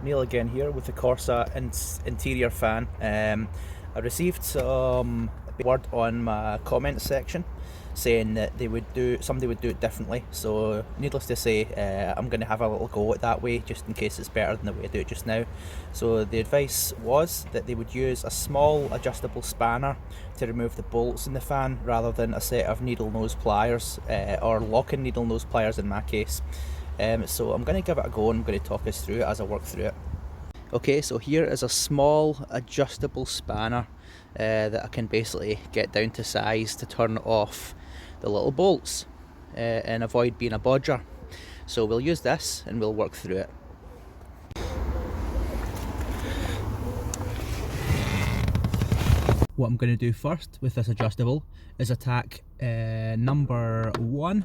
Neil again here with the Corsa interior fan. I received some word on my comment section saying that somebody would do it differently. So needless to say, I'm going to have a little go at that way, just in case it's better than the way I do it just now. So the advice was that they would use a small adjustable spanner to remove the bolts in the fan, rather than a set of needle nose pliers, or locking needle nose pliers in my case. So I'm going to give it a go, and I'm going to talk us through it as I work through it. Okay, so here is a small adjustable spanner that I can basically get down to size to turn off the little bolts and avoid being a bodger. So we'll use this and we'll work through it. What I'm going to do first with this adjustable is attack number 1.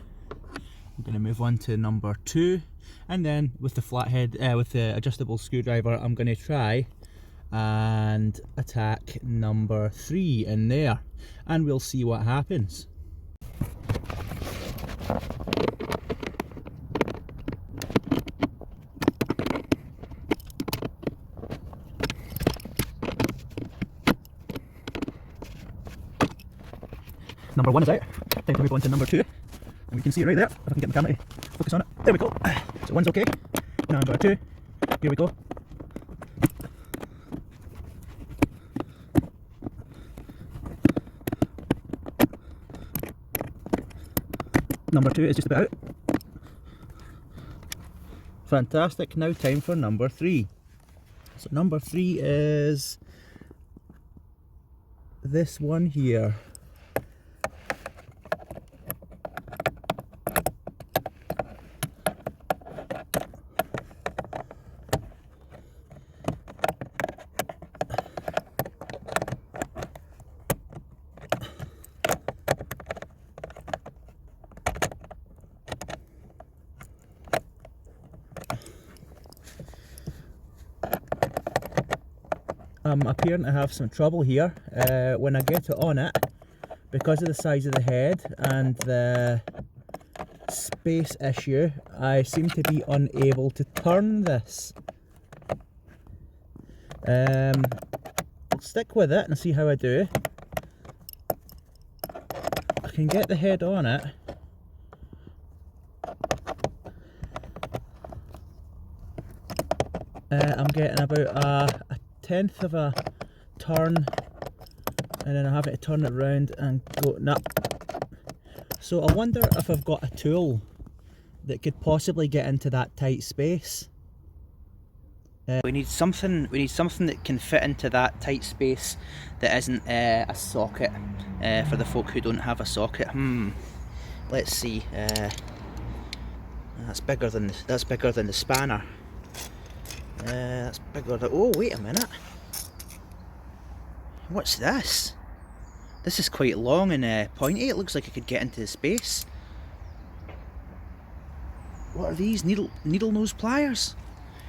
I'm going to move on to number 2, and then with the flathead, with the adjustable screwdriver, I'm going to try and attack number 3 in there, and we'll see what happens. Number 1 is out. Time to move on to number 2. And we can see it right there. If I can get my camera to focus on it. There we go. So 1's okay. Number 2. Here we go. Number 2 is just about out. Fantastic. Now time for number 3. So number 3 is this one here. I'm appearing to have some trouble here when I get it on it, because of the size of the head and the space issue. I seem to be unable to turn this. I'll stick with it and see how I do. I can get the head on it. I'm getting about a tenth of a turn, and then I have to turn it around and go. Nah. So I wonder if I've got a tool that could possibly get into that tight space. We need something that can fit into that tight space that isn't a socket, for the folk who don't have a socket. Let's see. That's bigger than the spanner. That's bigger than. Oh, wait a minute. What's this? This is quite long and pointy. It looks like it could get into the space. What are these? Needle nose pliers?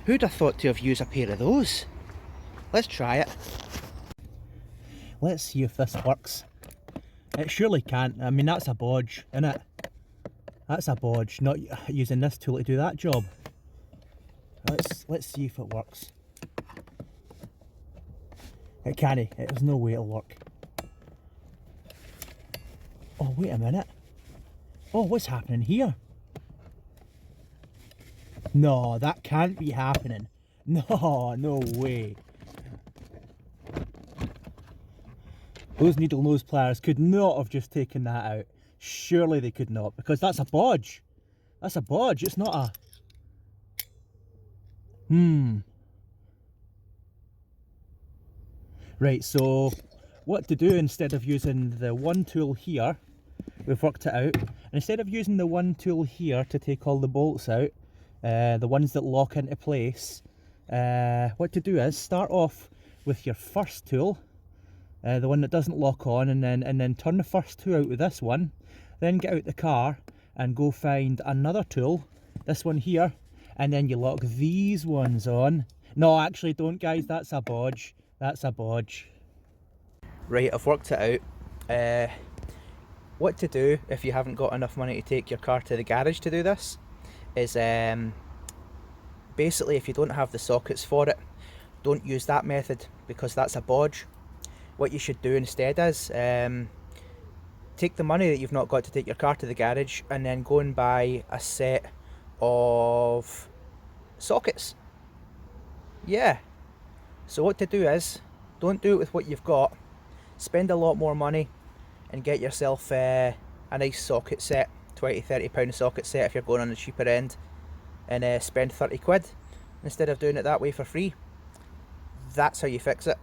Who'd have thought to have used a pair of those? Let's try it. Let's see if this works. It surely can't. I mean, that's a bodge, isn't it? That's a bodge, not using this tool to do that job. Let's see if it works. It can't. There's no way it'll work. Oh, wait a minute. Oh, what's happening here? No, that can't be happening. No, no way. Those needle nose pliers could not have just taken that out. Surely they could not, because that's a bodge. That's a bodge. It's not a... Right, so what to do instead of using the one tool here, we've worked it out. And instead of using the one tool here to take all the bolts out, the ones that lock into place, what to do is start off with your first tool, the one that doesn't lock on, and then turn the first two out with this one, then get out the car and go find another tool, this one here, and then you lock these ones on. No, actually don't, guys, that's a bodge. That's a bodge. Right, I've worked it out. What to do if you haven't got enough money to take your car to the garage to do this is basically, if you don't have the sockets for it, don't use that method, because that's a bodge. What you should do instead is take the money that you've not got to take your car to the garage, and then go and buy a set of sockets. Yeah. So what to do is, don't do it with what you've got. Spend a lot more money and get yourself a nice socket set, £20-30 socket set if you're going on the cheaper end, and spend 30 quid instead of doing it that way for free. That's how you fix it.